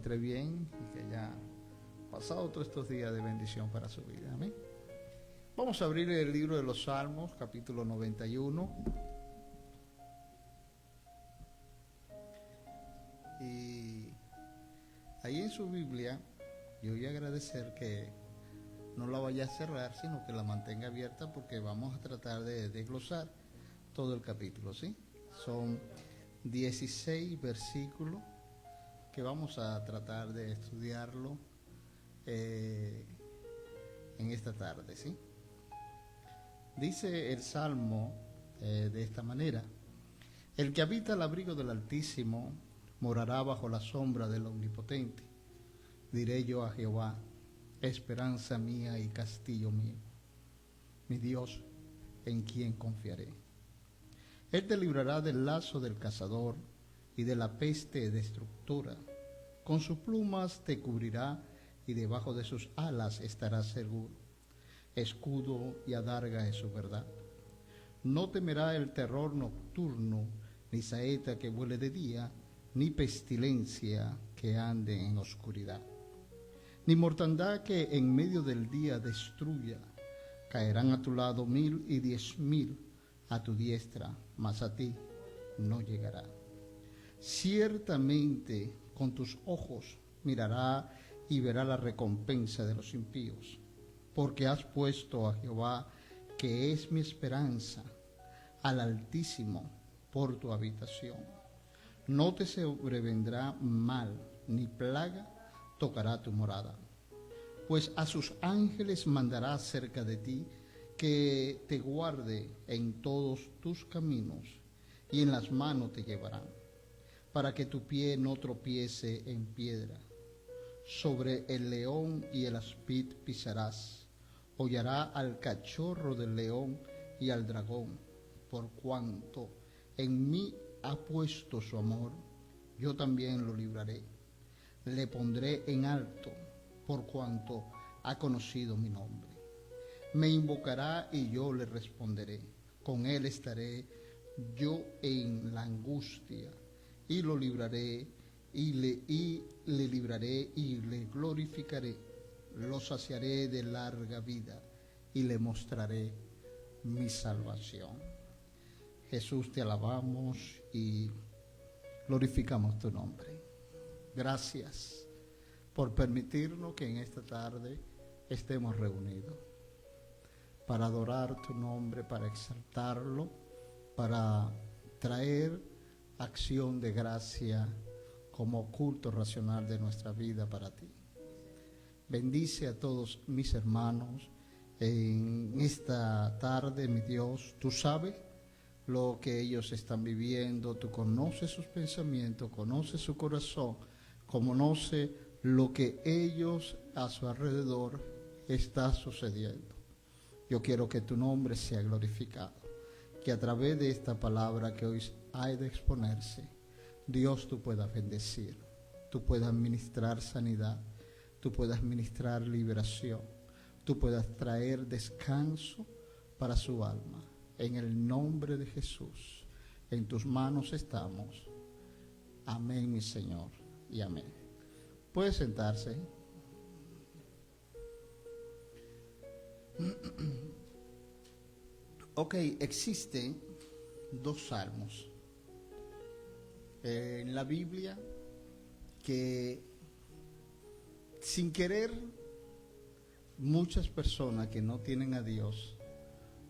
Entre bien y que haya pasado todos estos días de bendición para su vida. Amén. Vamos a abrir el libro de los Salmos, capítulo 91. Y ahí en su Biblia, yo voy a agradecer que no la vaya a cerrar, sino que la mantenga abierta, porque vamos a tratar de desglosar todo el capítulo, ¿sí? Son 16 versículos que vamos a tratar de estudiarlo en esta tarde, ¿sí? Dice el Salmo de esta manera: el que habita al abrigo del Altísimo morará bajo la sombra del Omnipotente. Diré yo a Jehová, esperanza mía y castillo mío, mi Dios, en quien confiaré. Él te librará del lazo del cazador y de la peste destructora. Con sus plumas te cubrirá y debajo de sus alas estarás seguro. Escudo y adarga es su verdad. No temerá el terror nocturno, ni saeta que vuele de día, ni pestilencia que ande en oscuridad, ni mortandad que en medio del día destruya. Caerán a tu lado 1000 y 10,000 a tu diestra, mas a ti no llegará. Ciertamente con tus ojos mirará y verá la recompensa de los impíos, porque has puesto a Jehová, que es mi esperanza, al Altísimo por tu habitación. No te sobrevendrá mal, ni plaga tocará tu morada, pues a sus ángeles mandará cerca de ti, que te guarde en todos tus caminos, y en las manos te llevarán, para que tu pie no tropiece en piedra. Sobre el león y el aspid pisarás, hollará al cachorro del león y al dragón. Por cuanto en mí ha puesto su amor, yo también lo libraré. Le pondré en alto, por cuanto ha conocido mi nombre. Me invocará y yo le responderé. Con él estaré yo en la angustia, y lo libraré, y le libraré y le glorificaré. Lo saciaré de larga vida y le mostraré mi salvación. Jesús, te alabamos y glorificamos tu nombre. Gracias por permitirnos que en esta tarde estemos reunidos para adorar tu nombre, para exaltarlo, para traer acción de gracia como culto racional de nuestra vida para ti. Bendice a todos mis hermanos en esta tarde, mi Dios. Tú sabes lo que ellos están viviendo, tú conoces sus pensamientos, conoces su corazón, conoces lo que ellos a su alrededor está sucediendo. Yo quiero que tu nombre sea glorificado, que a través de esta palabra que hoy hay de exponerse, Dios, tú puedas bendecir, tú puedas ministrar sanidad, tú puedas ministrar liberación, tú puedas traer descanso para su alma. En el nombre de Jesús, en tus manos estamos. Amén, mi Señor, y amén. Puede sentarse. Ok, existen dos salmos en la Biblia que, sin querer, muchas personas que no tienen a Dios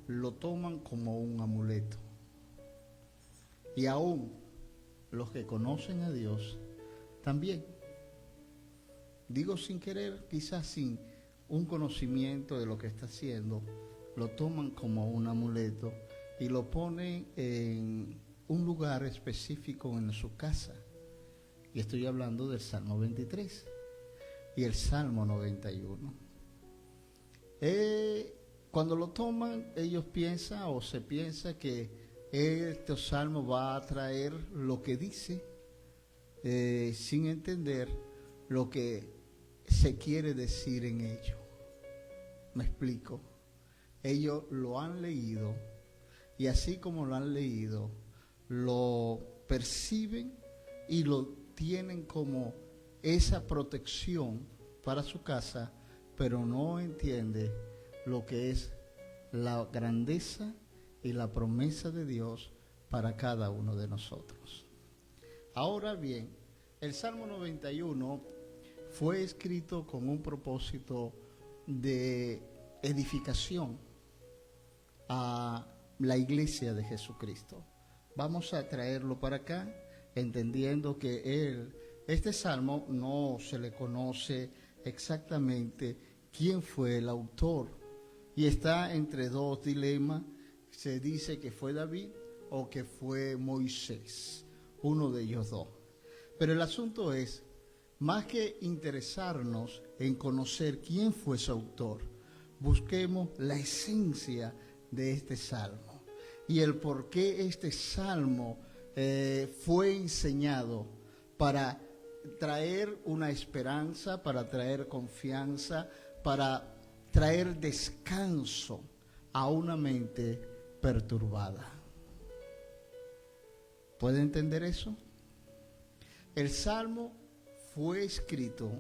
lo toman como un amuleto. Y aún los que conocen a Dios también. Digo sin querer, quizás sin un conocimiento de lo que está haciendo, lo toman como un amuleto y lo ponen en un lugar específico en su casa. Y estoy hablando del Salmo 23 y el Salmo 91. Cuando lo toman, ellos piensan o se piensa que este salmo va a traer lo que dice, sin entender lo que se quiere decir en ello. Me explico. Ellos lo han leído y así como lo han leído, lo perciben y lo tienen como esa protección para su casa, pero no entiende lo que es la grandeza y la promesa de Dios para cada uno de nosotros. Ahora bien, el Salmo 91 fue escrito con un propósito de edificación a la iglesia de Jesucristo. Vamos a traerlo para acá, entendiendo que este salmo no se le conoce exactamente quién fue el autor, y está entre dos dilemas. Se dice que fue David o que fue Moisés, uno de ellos dos. Pero el asunto es, más que interesarnos en conocer quién fue su autor, busquemos la esencia de este salmo y el por qué este salmo fue enseñado para traer una esperanza, para traer confianza, para traer descanso a una mente perturbada. ¿Puede entender eso? El salmo fue escrito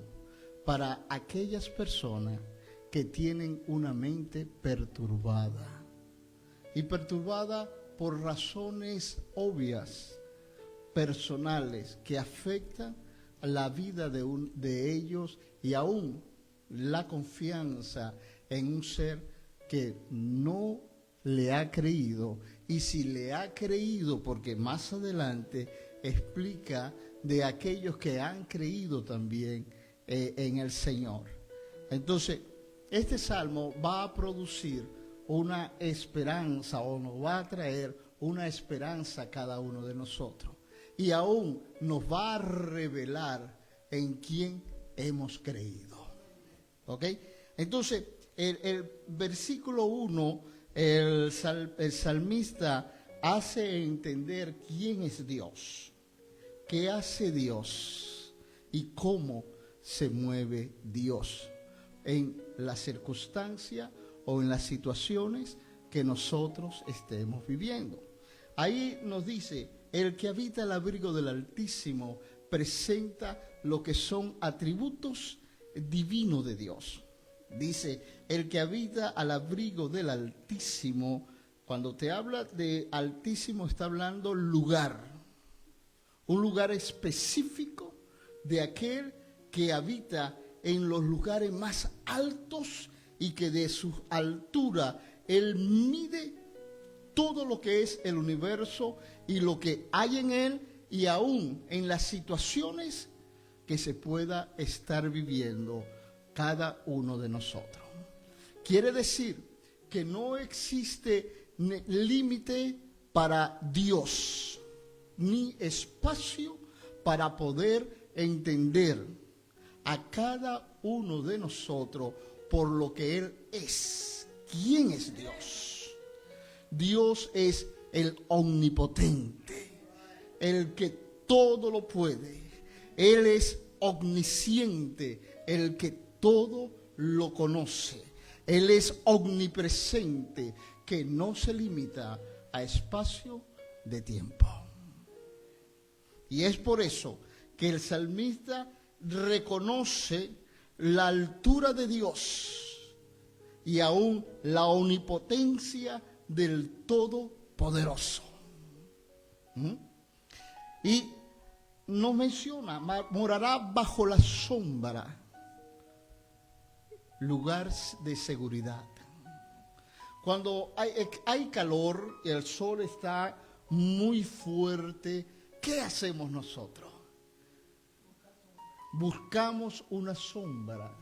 para aquellas personas que tienen una mente perturbada, y perturbada por razones obvias, personales, que afectan la vida de ellos y aún la confianza en un ser que no le ha creído. Y si le ha creído, porque más adelante explica de aquellos que han creído también en el Señor. Entonces, este salmo va a producir una esperanza, o nos va a traer una esperanza a cada uno de nosotros. Y aún nos va a revelar en quién hemos creído. ¿Ok? Entonces, el versículo 1, el salmista hace entender quién es Dios, qué hace Dios y cómo se mueve Dios en la circunstancia o en las situaciones que nosotros estemos viviendo. Ahí nos dice: el que habita el abrigo del Altísimo presenta lo que son atributos divinos de Dios. Dice, el que habita al abrigo del Altísimo, cuando te habla de Altísimo está hablando lugar, un lugar específico de aquel que habita en los lugares más altos y que de su altura él mide todo lo que es el universo y lo que hay en él, y aún en las situaciones que se pueda estar viviendo cada uno de nosotros. Quiere decir que no existe límite para Dios, ni espacio para poder entender a cada uno de nosotros por lo que Él es. ¿Quién es Dios? Dios es el omnipotente, el que todo lo puede. Él es omnisciente, el que todo lo conoce. Él es omnipresente, que no se limita a espacio de tiempo. Y es por eso que el salmista reconoce la altura de Dios y aún la omnipotencia del Todopoderoso. Y nos menciona, morará bajo la sombra, lugar de seguridad. Cuando hay calor y el sol está muy fuerte, ¿qué hacemos nosotros? Buscamos una sombra.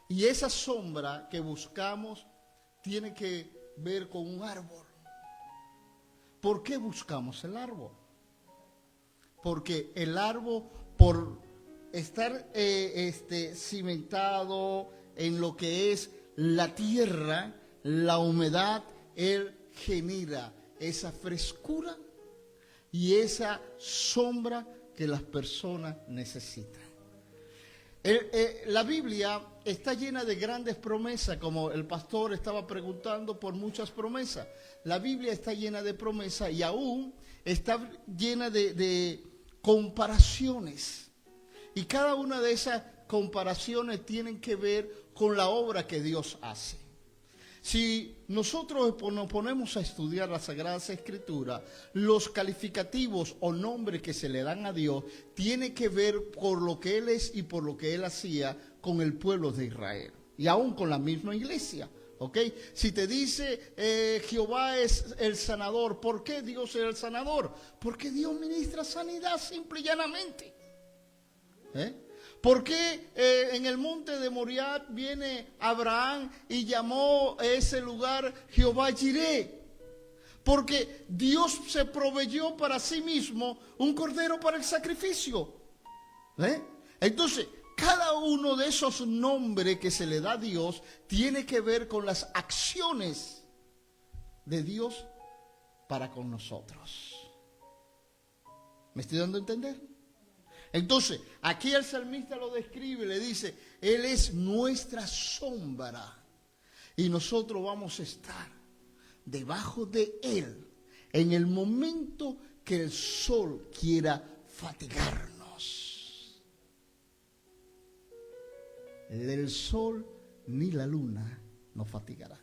Y esa sombra que buscamos tiene que ver con un árbol. ¿Por qué buscamos el árbol? Porque el árbol, por estar cimentado en lo que es la tierra, la humedad, él genera esa frescura y esa sombra que las personas necesitan. La Biblia está llena de grandes promesas, como el pastor estaba preguntando por muchas promesas. La Biblia está llena de promesas y aún está llena de comparaciones. Y cada una de esas comparaciones tienen que ver con la obra que Dios hace. Si nosotros nos ponemos a estudiar las Sagradas Escrituras, los calificativos o nombres que se le dan a Dios tienen que ver por lo que Él es y por lo que Él hacía con el pueblo de Israel. Y aún con la misma iglesia. ¿Ok? Si te dice Jehová es el sanador, ¿por qué Dios es el sanador? Porque Dios ministra sanidad simple y llanamente. ¿Por qué en el monte de Moriah viene Abraham y llamó a ese lugar Jehová Jireh? Porque Dios se proveyó para sí mismo un cordero para el sacrificio. Entonces, cada uno de esos nombres que se le da a Dios tiene que ver con las acciones de Dios para con nosotros. ¿Me estoy dando a entender? Entonces, aquí el salmista lo describe, le dice, Él es nuestra sombra y nosotros vamos a estar debajo de Él en el momento que el sol quiera fatigarnos. El sol ni la luna nos fatigarán,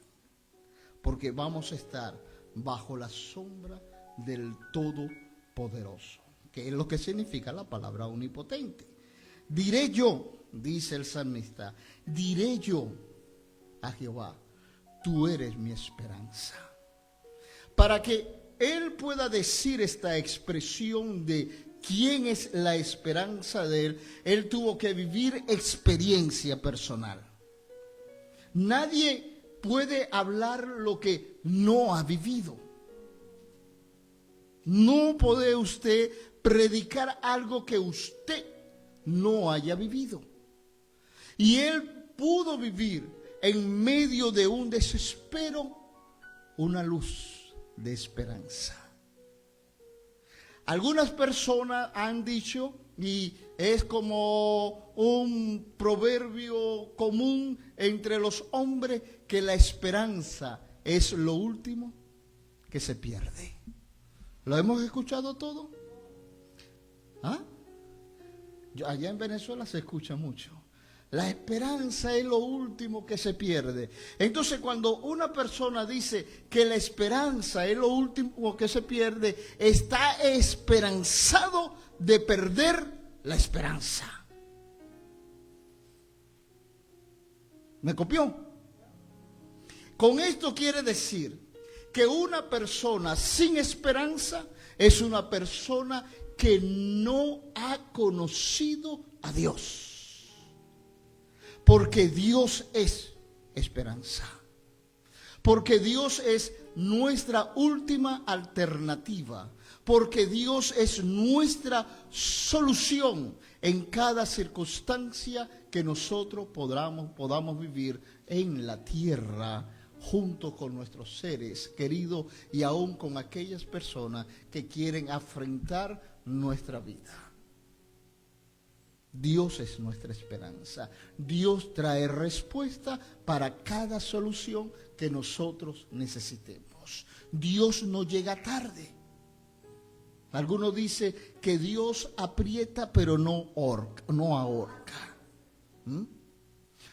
porque vamos a estar bajo la sombra del Todopoderoso, que es lo que significa la palabra omnipotente. Diré yo, dice el salmista, diré yo a Jehová, tú eres mi esperanza. Para que él pueda decir esta expresión de quién es la esperanza de él, él tuvo que vivir experiencia personal. Nadie puede hablar lo que no ha vivido. No puede usted predicar algo que usted no haya vivido. Y él pudo vivir en medio de un desespero una luz de esperanza. Algunas personas han dicho, y es como un proverbio común entre los hombres, que la esperanza es lo último que se pierde. ¿Lo hemos escuchado todo? ¿Ah? Allá en Venezuela se escucha mucho. La esperanza es lo último que se pierde. Entonces, cuando una persona dice que la esperanza es lo último que se pierde, está esperanzado de perder la esperanza. ¿Me copió? Con esto quiere decir que una persona sin esperanza es una persona que no ha conocido a Dios. Porque Dios es esperanza. Porque Dios es nuestra última alternativa. Porque Dios es nuestra solución en cada circunstancia que nosotros podamos vivir en la tierra, junto con nuestros seres queridos y aún con aquellas personas que quieren afrentar nuestra vida. Dios es nuestra esperanza. Dios trae respuesta para cada solución que nosotros necesitemos. Dios no llega tarde. Algunos dicen que Dios aprieta pero no ahorca.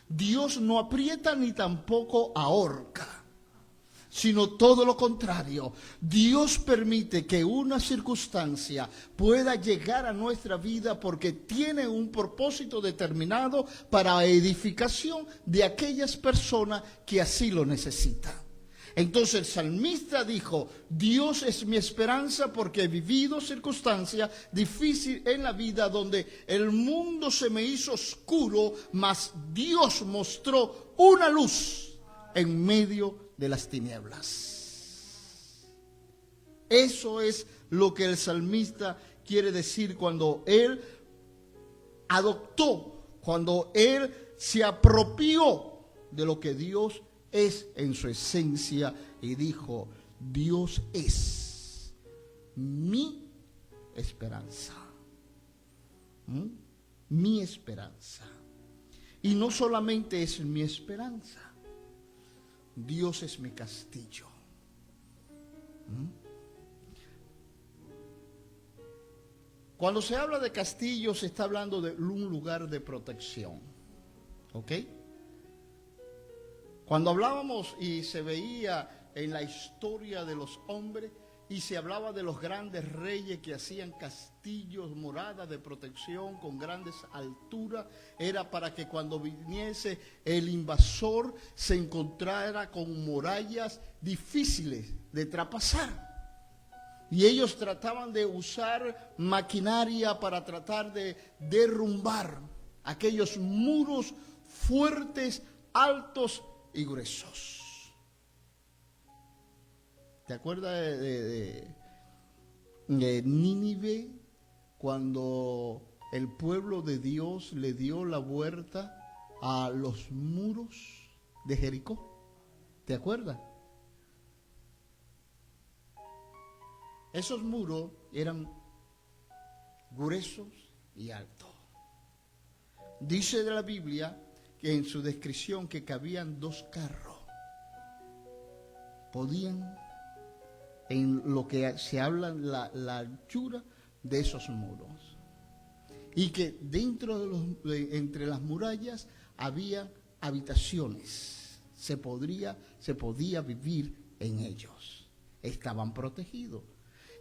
Dios no aprieta ni tampoco ahorca, sino todo lo contrario. Dios permite que una circunstancia pueda llegar a nuestra vida porque tiene un propósito determinado para edificación de aquellas personas que así lo necesitan. Entonces el salmista dijo, Dios es mi esperanza porque he vivido circunstancias difíciles en la vida donde el mundo se me hizo oscuro, mas Dios mostró una luz en medio de las tinieblas. Eso es lo que el salmista quiere decir cuando él adoptó, cuando él se apropió de lo que Dios es en su esencia y dijo, Dios es mi esperanza. Mi esperanza. Y no solamente es mi esperanza, Dios es mi castillo. Cuando se habla de castillo, se está hablando de un lugar de protección. ¿Ok? Cuando hablábamos y se veía en la historia de los hombres y se hablaba de los grandes reyes que hacían castillos, moradas de protección con grandes alturas, era para que cuando viniese el invasor se encontrara con murallas difíciles de traspasar. Y ellos trataban de usar maquinaria para tratar de derrumbar aquellos muros fuertes, altos y gruesos. ¿Te acuerdas de Nínive, cuando el pueblo de Dios le dio la vuelta a los muros de Jericó? ¿Te acuerdas? Esos muros eran gruesos y altos. Dice de la Biblia que en su descripción que cabían 2 carros. Podían, en lo que se habla, la anchura de esos muros. Y que dentro entre las murallas había habitaciones. Se podía vivir en ellos. Estaban protegidos.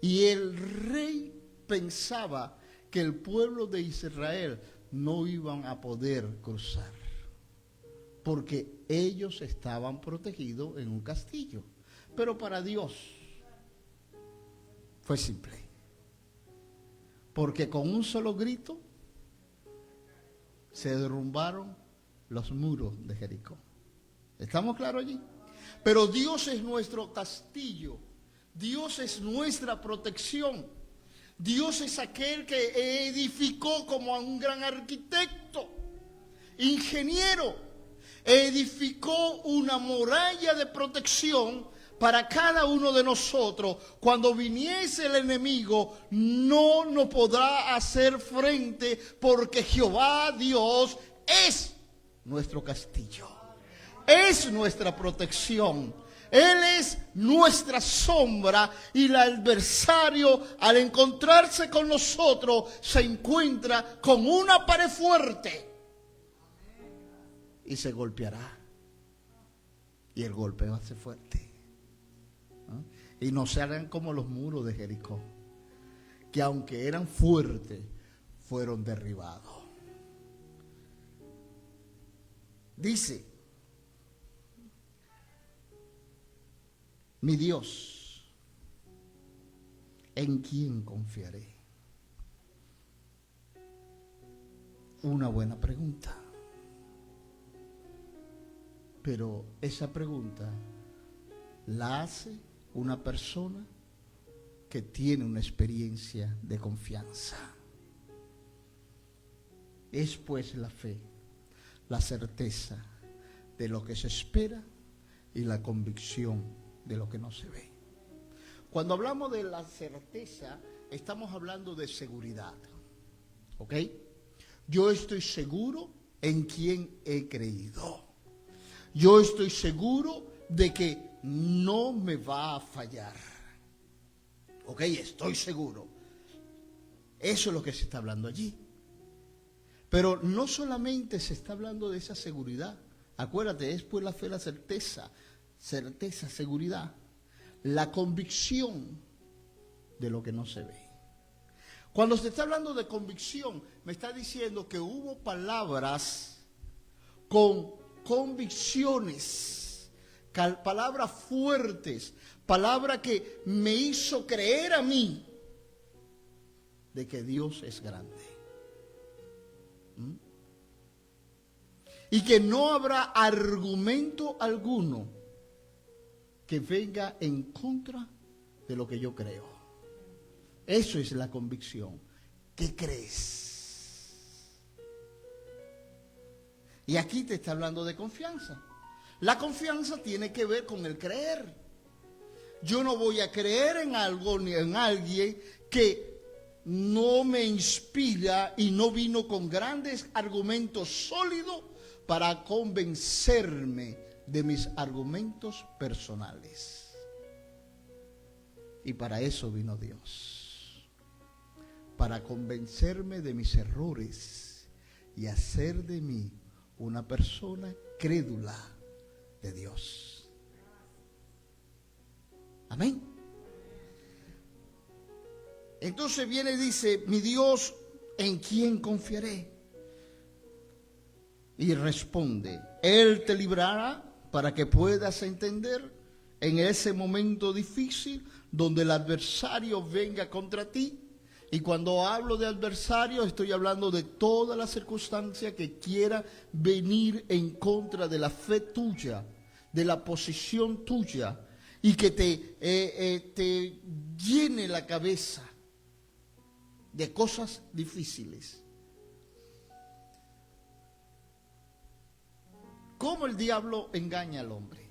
Y el rey pensaba que el pueblo de Israel no iban a poder cruzar, porque ellos estaban protegidos en un castillo. Pero para Dios fue simple, porque con un solo grito se derrumbaron los muros de Jericó. ¿Estamos claros allí? Pero Dios es nuestro castillo. Dios es nuestra protección. Dios es aquel que edificó como a un gran arquitecto, ingeniero. Edificó una muralla de protección para cada uno de nosotros. Cuando viniese el enemigo, no nos podrá hacer frente, porque Jehová Dios es nuestro castillo. Es nuestra protección. Él es nuestra sombra, y el adversario, al encontrarse con nosotros, se encuentra con una pared fuerte y se golpeará. Y el golpe va a ser fuerte. ¿No? Y no se harán como los muros de Jericó, que aunque eran fuertes, fueron derribados. Dice: mi Dios, ¿en quién confiaré? Una buena pregunta. Pero esa pregunta la hace una persona que tiene una experiencia de confianza. Es pues la fe, la certeza de lo que se espera y la convicción de lo que no se ve. Cuando hablamos de la certeza, estamos hablando de seguridad. ¿Ok? Yo estoy seguro en quien he creído. Yo estoy seguro de que no me va a fallar. ¿Ok? Estoy seguro. Eso es lo que se está hablando allí. Pero no solamente se está hablando de esa seguridad. Acuérdate, es pues la fe, la certeza, seguridad, la convicción de lo que no se ve. Cuando se está hablando de convicción, me está diciendo que hubo palabras con convicciones, palabras fuertes, palabras que me hizo creer a mí de que Dios es grande. Y que no habrá argumento alguno que venga en contra de lo que yo creo. Eso es la convicción. ¿Qué crees? Y aquí te está hablando de confianza. La confianza tiene que ver con el creer. Yo no voy a creer en algo ni en alguien que no me inspira y no vino con grandes argumentos sólidos para convencerme de mis argumentos personales. Y para eso vino Dios. para convencerme de mis errores y hacer de mí una persona crédula de Dios. Amén. Entonces viene y dice, mi Dios, ¿en quién confiaré? Y responde, Él te librará para que puedas entender en ese momento difícil donde el adversario venga contra ti. Y cuando hablo de adversario, estoy hablando de toda la circunstancia que quiera venir en contra de la fe tuya, de la posición tuya, y que te llene la cabeza de cosas difíciles. ¿Cómo el diablo engaña al hombre?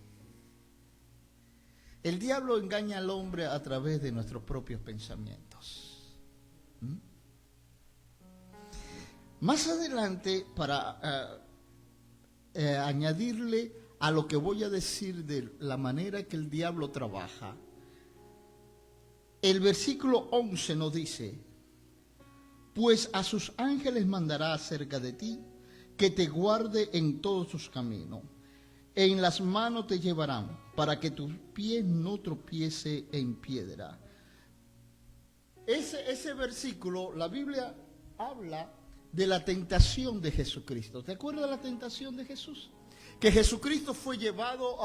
El diablo engaña al hombre a través de nuestros propios pensamientos. Más adelante, para añadirle a lo que voy a decir de la manera que el diablo trabaja, el versículo 11 nos dice, pues a sus ángeles mandará acerca de ti, que te guarde en todos tus caminos. En las manos te llevarán, para que tus pies no tropiece en piedra. Ese versículo, la Biblia habla de la tentación de Jesucristo. ¿Te acuerdas de la tentación de Jesús? Que Jesucristo fue llevado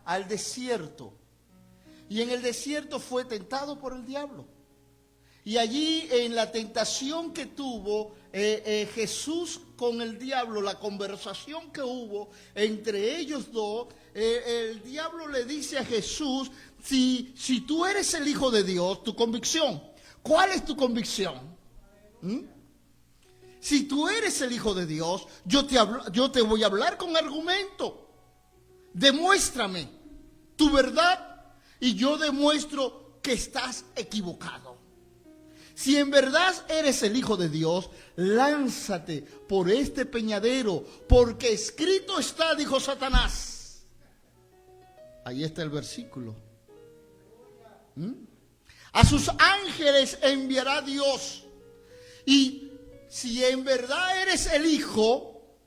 al desierto. Y en el desierto fue tentado por el diablo. Y allí en la tentación que tuvo Jesús con el diablo, la conversación que hubo entre ellos dos, el diablo le dice a Jesús, si tú eres el Hijo de Dios, tu convicción, ¿cuál es tu convicción? Si tú eres el Hijo de Dios, yo te voy a hablar con argumento. Demuéstrame tu verdad y yo demuestro que estás equivocado. Si en verdad eres el Hijo de Dios, lánzate por este peñadero, porque escrito está, dijo Satanás. Ahí está el versículo. A sus ángeles enviará Dios. Y si en verdad eres el Hijo,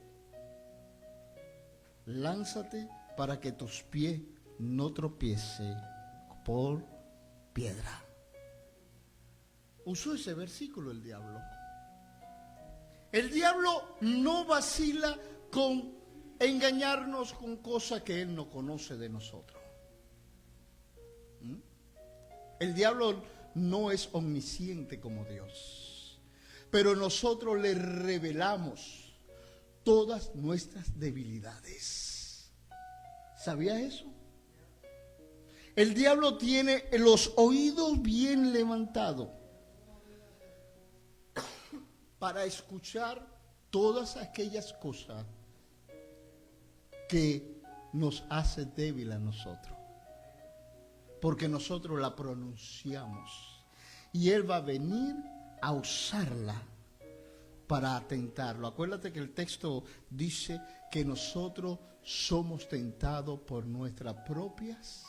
lánzate para que tus pies no tropiecen por piedra. Usó ese versículo el diablo. El diablo no vacila con engañarnos con cosas que él no conoce de nosotros. El diablo no es omnisciente como Dios, pero nosotros le revelamos todas nuestras debilidades. ¿Sabías eso? El diablo tiene los oídos bien levantados para escuchar todas aquellas cosas que nos hace débil a nosotros, porque nosotros la pronunciamos y él va a venir a usarla para atentarlo. Acuérdate que el texto dice que nosotros somos tentados por nuestras propias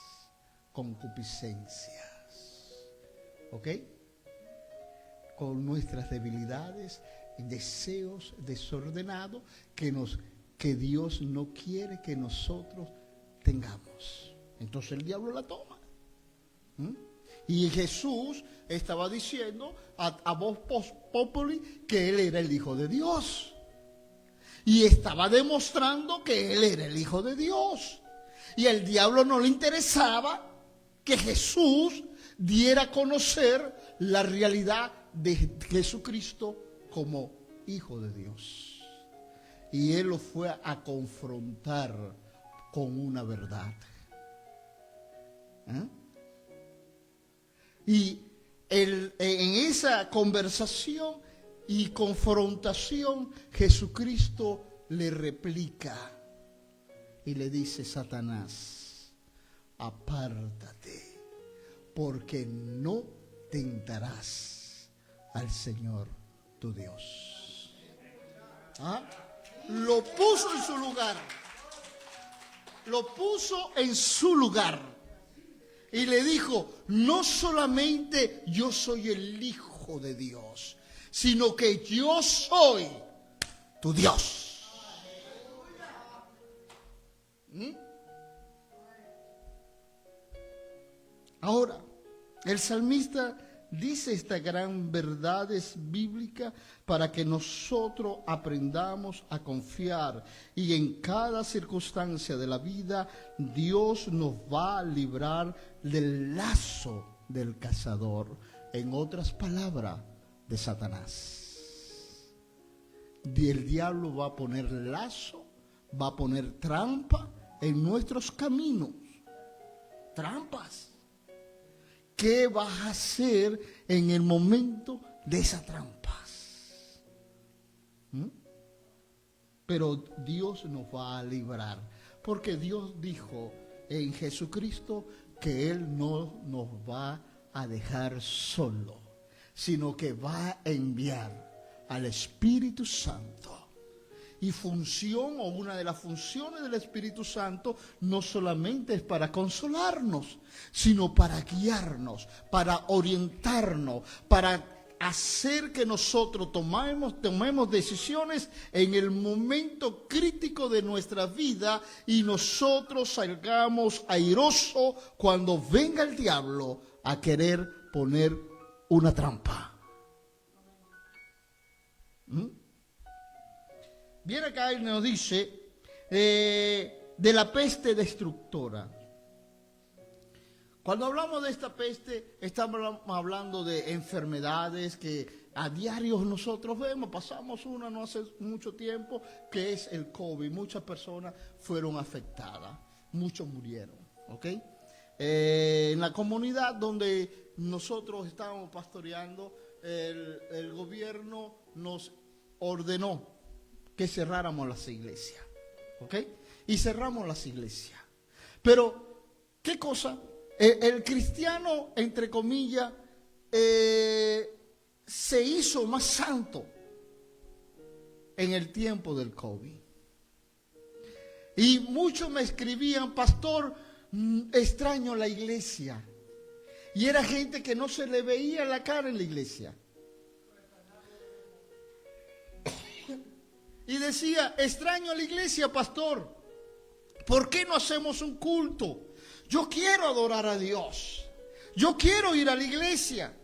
concupiscencias, ¿ok? Con nuestras debilidades y deseos desordenados que Dios no quiere que nosotros tengamos. Entonces el diablo la toma. Y Jesús estaba diciendo a voz populi que él era el Hijo de Dios. Y estaba demostrando que él era el Hijo de Dios. Y al diablo no le interesaba que Jesús diera a conocer la realidad de Jesucristo como Hijo de Dios. Y él lo fue a confrontar con una verdad. Y en esa conversación y confrontación, Jesucristo le replica y le dice: Satanás, apártate, porque no tentarás al Señor tu Dios. Lo puso en su lugar. Lo puso en su lugar. Y le dijo: no solamente yo soy el Hijo de Dios, sino que yo soy tu Dios. ¿Mm? Ahora, el salmista dice estas gran verdades bíblicas para que nosotros aprendamos a confiar y en cada circunstancia de la vida Dios nos va a librar del lazo del cazador, en otras palabras, de Satanás. Y el diablo va a poner lazo, va a poner trampa en nuestros caminos, trampas. ¿Qué vas a hacer en el momento de esas trampas? ¿Mm? Pero Dios nos va a librar, porque Dios dijo en Jesucristo que Él no nos va a dejar solo, sino que va a enviar al Espíritu Santo. Y función, o una de las funciones del Espíritu Santo, no solamente es para consolarnos, sino para guiarnos, para orientarnos, para hacer que nosotros tomemos decisiones en el momento crítico de nuestra vida y nosotros salgamos airosos cuando venga el diablo a querer poner una trampa. ¿Mm? Viene acá y nos dice de la peste destructora. Cuando hablamos de esta peste, estamos hablando de enfermedades que a diario nosotros vemos. Pasamos una no hace mucho tiempo, que es el COVID. Muchas personas fueron afectadas, muchos murieron, ¿ok? En la comunidad donde nosotros estábamos pastoreando, el gobierno nos ordenó que cerráramos las iglesias, ¿ok? Y cerramos las iglesias. Pero, ¿qué cosa? El cristiano, entre comillas, se hizo más santo en el tiempo del COVID. Y muchos me escribían, pastor, extraño la iglesia. Y era gente que no se le veía la cara en la iglesia. Y decía, extraño a la iglesia, pastor. ¿Por qué no hacemos un culto? Yo quiero adorar a Dios. Yo quiero ir a la iglesia.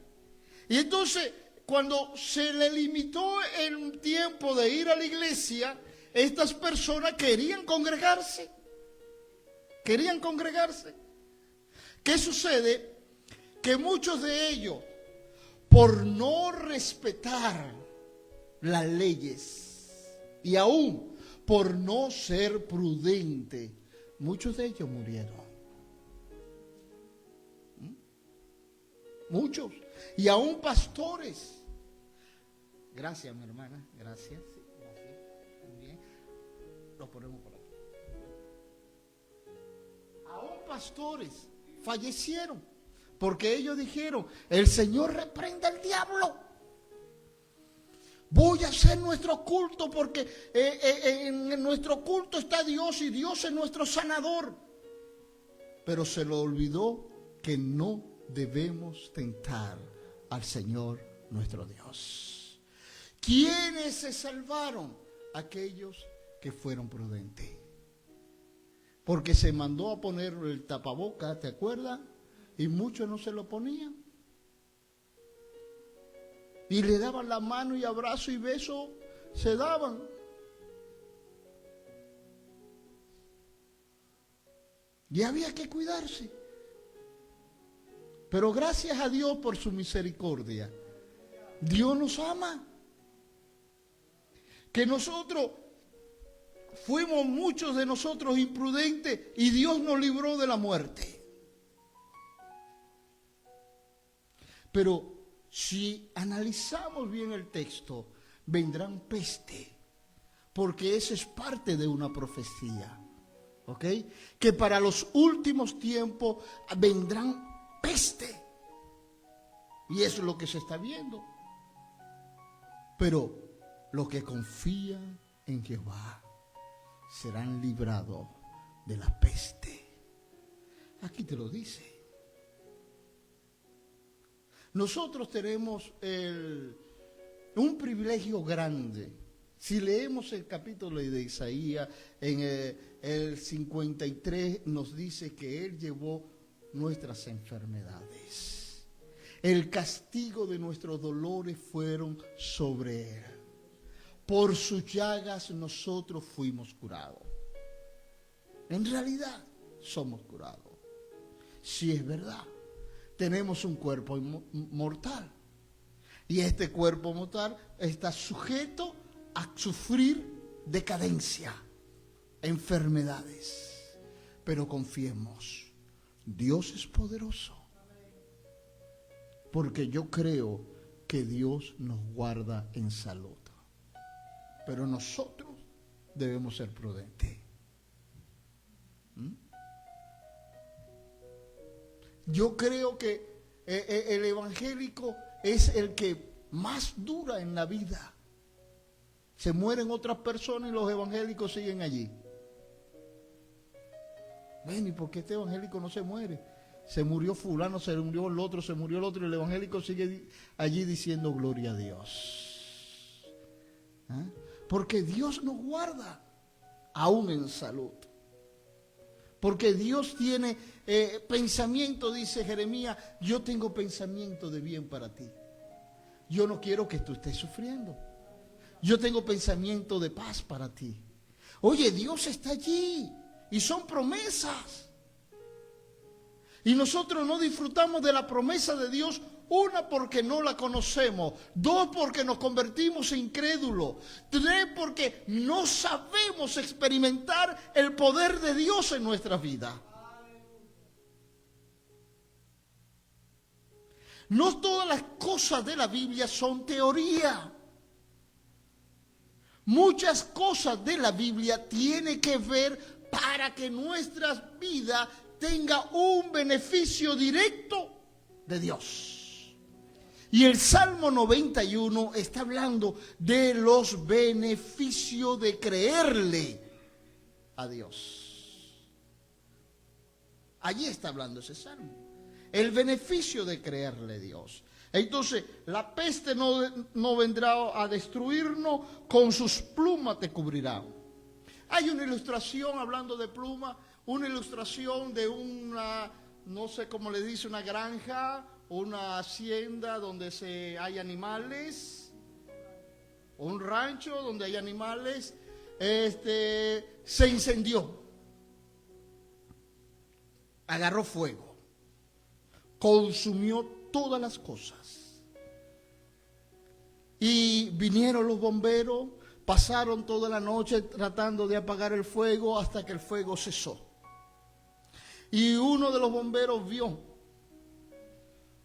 Y entonces, cuando se le limitó el tiempo de ir a la iglesia, estas personas querían congregarse. Querían congregarse. ¿Qué sucede? Que muchos de ellos, por no respetar las leyes, y aún por no ser prudente, muchos de ellos murieron. Muchos. Y aún pastores. Gracias, mi hermana. Gracias. Sí, gracias. Muy bien. Lo ponemos por aquí. Aún pastores fallecieron. Porque ellos dijeron, el Señor reprenda al diablo. Voy a hacer nuestro culto porque en nuestro culto está Dios y Dios es nuestro sanador. Pero se le olvidó que no debemos tentar al Señor nuestro Dios. ¿Quiénes se salvaron? Aquellos que fueron prudentes. Porque se mandó a poner el tapaboca, ¿te acuerdas? Y muchos no se lo ponían. Y le daban la mano y abrazo y beso, se daban. Y había que cuidarse. Pero gracias a Dios por su misericordia, Dios nos ama. Que nosotros fuimos muchos de nosotros imprudentes y Dios nos libró de la muerte. Pero si analizamos bien el texto, vendrán peste, porque eso es parte de una profecía, ¿ok? Que para los últimos tiempos vendrán peste, y eso es lo que se está viendo. Pero los que confían en Jehová serán librados de la peste. Aquí te lo dice. Nosotros tenemos un privilegio grande. Si leemos el capítulo de Isaías, en el 53 nos dice que Él llevó nuestras enfermedades. El castigo de nuestros dolores fueron sobre Él. Por sus llagas nosotros fuimos curados. En realidad somos curados. Si es verdad, tenemos un cuerpo mortal. Y este cuerpo mortal está sujeto a sufrir decadencia, enfermedades. Pero confiemos, Dios es poderoso. Porque yo creo que Dios nos guarda en salud. Pero nosotros debemos ser prudentes. Yo creo que el evangélico es el que más dura en la vida. Se mueren otras personas y los evangélicos siguen allí. Ven, ¿y por qué este evangélico no se muere? Se murió fulano, se murió el otro, y el evangélico sigue allí diciendo gloria a Dios. ¿Ah? Porque Dios nos guarda aún en salud. Porque Dios tiene pensamiento, dice Jeremías, yo tengo pensamiento de bien para ti. Yo no quiero que tú estés sufriendo. Yo tengo pensamiento de paz para ti. Oye, Dios está allí y son promesas. Y nosotros no disfrutamos de la promesa de Dios. Una, porque no la conocemos. Dos, porque nos convertimos en incrédulos. Tres, porque no sabemos experimentar el poder de Dios en nuestra vida. No todas las cosas de la Biblia son teoría. Muchas cosas de la Biblia tienen que ver para que nuestras vidas tengan un beneficio directo de Dios. Y el Salmo 91 está hablando de los beneficios de creerle a Dios. Allí está hablando ese salmo. El beneficio de creerle a Dios. Entonces, la peste no vendrá a destruirnos, con sus plumas te cubrirá. Hay una ilustración, hablando de plumas, una ilustración de una, no sé cómo le dice, una granja, una hacienda donde hay animales, o un rancho donde hay animales, se incendió, agarró fuego, consumió todas las cosas. Y vinieron los bomberos, pasaron toda la noche tratando de apagar el fuego hasta que el fuego cesó. Y uno de los bomberos vio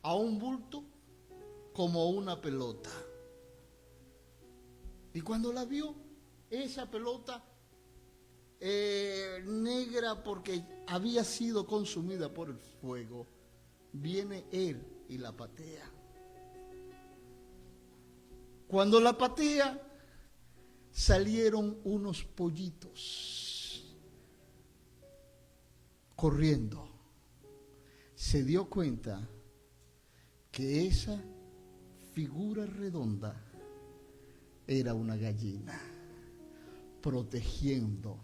a un bulto como una pelota. Y cuando la vio, esa pelota negra porque había sido consumida por el fuego, viene él y la patea. Cuando la patea, salieron unos pollitos corriendo. Se dio cuenta que esa figura redonda era una gallina protegiendo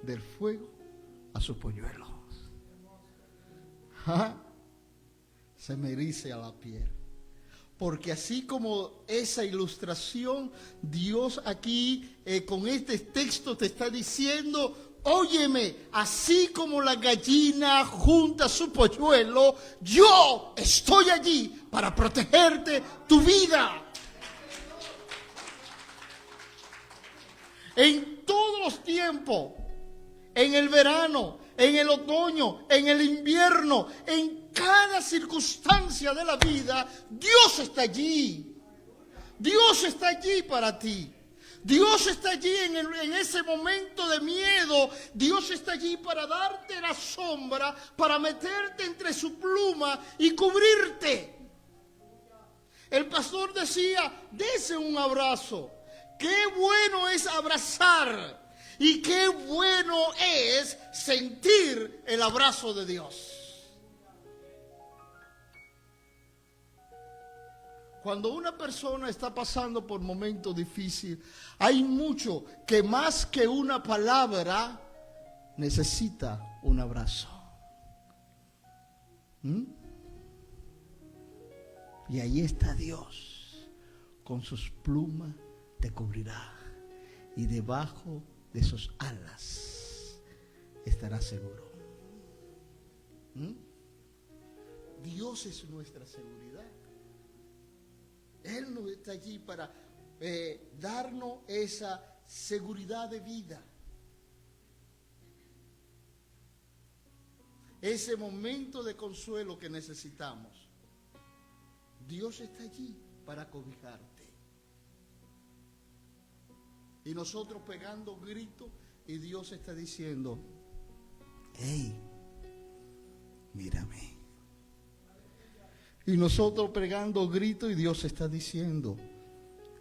del fuego a sus polluelos. ¿Ah? Se me eriza la piel. Porque así como esa ilustración, Dios aquí con este texto te está diciendo, óyeme, así como la gallina junta su polluelo, yo estoy allí para protegerte tu vida. En todos los tiempos, en el verano, en el otoño, en el invierno, en cada circunstancia de la vida, Dios está allí. Dios está allí para ti. Dios está allí en ese momento de miedo. Dios está allí para darte la sombra, para meterte entre su pluma y cubrirte. El pastor decía, dese un abrazo. Qué bueno es abrazar y qué bueno es sentir el abrazo de Dios. Cuando una persona está pasando por momentos difíciles, hay mucho que más que una palabra necesita un abrazo. Y ahí está Dios, con sus plumas te cubrirá y debajo de sus alas estarás seguro. Dios es nuestra seguridad. Él no está allí para darnos esa seguridad de vida. Ese momento de consuelo que necesitamos. Dios está allí para cobijarte. Y nosotros pegando gritos y Dios está diciendo, hey, mírame. Y nosotros pegando gritos y Dios está diciendo,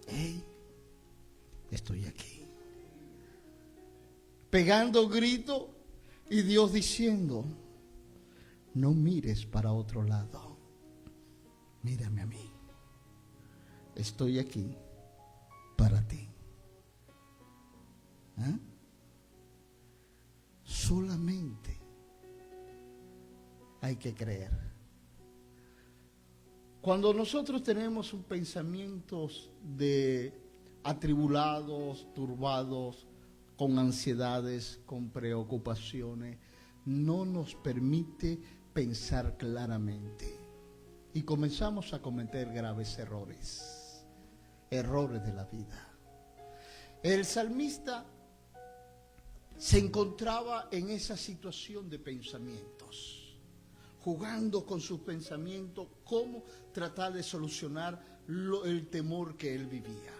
hey, estoy aquí. Pegando gritos y Dios diciendo, no mires para otro lado, mírame a mí. Estoy aquí para ti. Solamente hay que creer. Cuando nosotros tenemos un pensamiento de atribulados, turbados, con ansiedades, con preocupaciones, no nos permite pensar claramente. Y comenzamos a cometer graves errores de la vida. El salmista se encontraba en esa situación de pensamientos, jugando con sus pensamientos, cómo tratar de solucionar el temor que él vivía,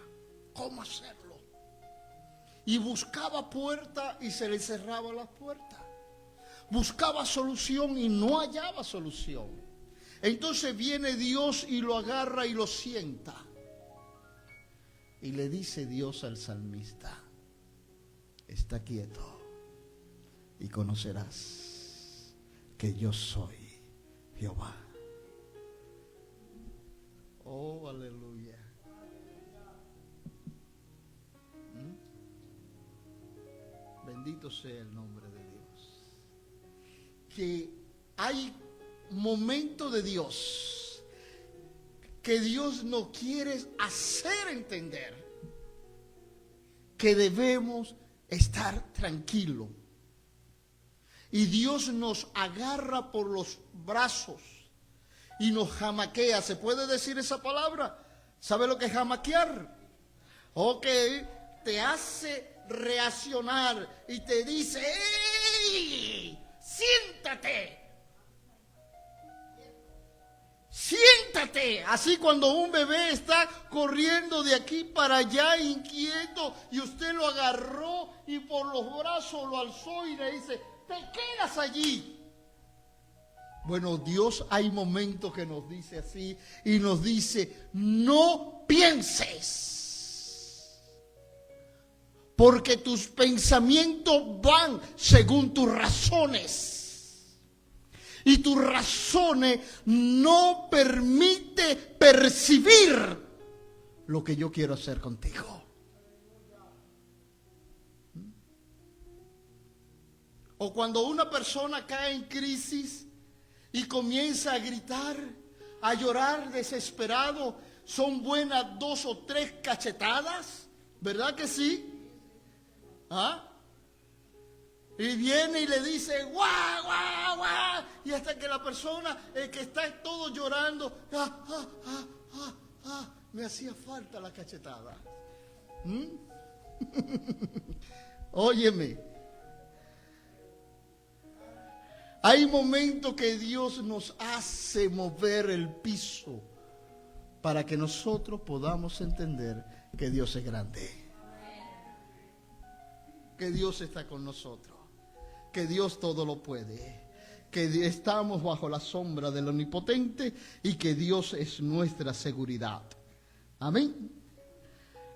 cómo hacerlo. Y buscaba puerta y se le cerraba la puerta. Buscaba solución y no hallaba solución. Entonces viene Dios y lo agarra y lo sienta. Y le dice Dios al salmista, está quieto y conocerás que yo soy Jehová. Oh, aleluya. Bendito sea el nombre de Dios. Que hay momentos de Dios que Dios nos quiere hacer entender que debemos estar tranquilos. Y Dios nos agarra por los brazos y nos jamaquea. ¿Se puede decir esa palabra? ¿Sabe lo que es jamaquear? Ok, te hace reaccionar y te dice, ¡ey! ¡Siéntate! Siéntate. Así cuando un bebé está corriendo de aquí para allá inquieto y usted lo agarró y por los brazos lo alzó y le dice, te quedas allí. Bueno, Dios hay momentos que nos dice así y nos dice, no pienses, porque tus pensamientos van según tus razones. Y tus razones no permite percibir lo que yo quiero hacer contigo. O cuando una persona cae en crisis y comienza a gritar, a llorar desesperado, son buenas 2 o 3 cachetadas, ¿verdad que sí? ¿Ah? Y viene y le dice, guau, guau, guau. Y hasta que la persona que está todo llorando, me hacía falta la cachetada. Óyeme. Hay momentos que Dios nos hace mover el piso para que nosotros podamos entender que Dios es grande. Que Dios está con nosotros. Que Dios todo lo puede, que estamos bajo la sombra del Omnipotente y que Dios es nuestra seguridad. Amén.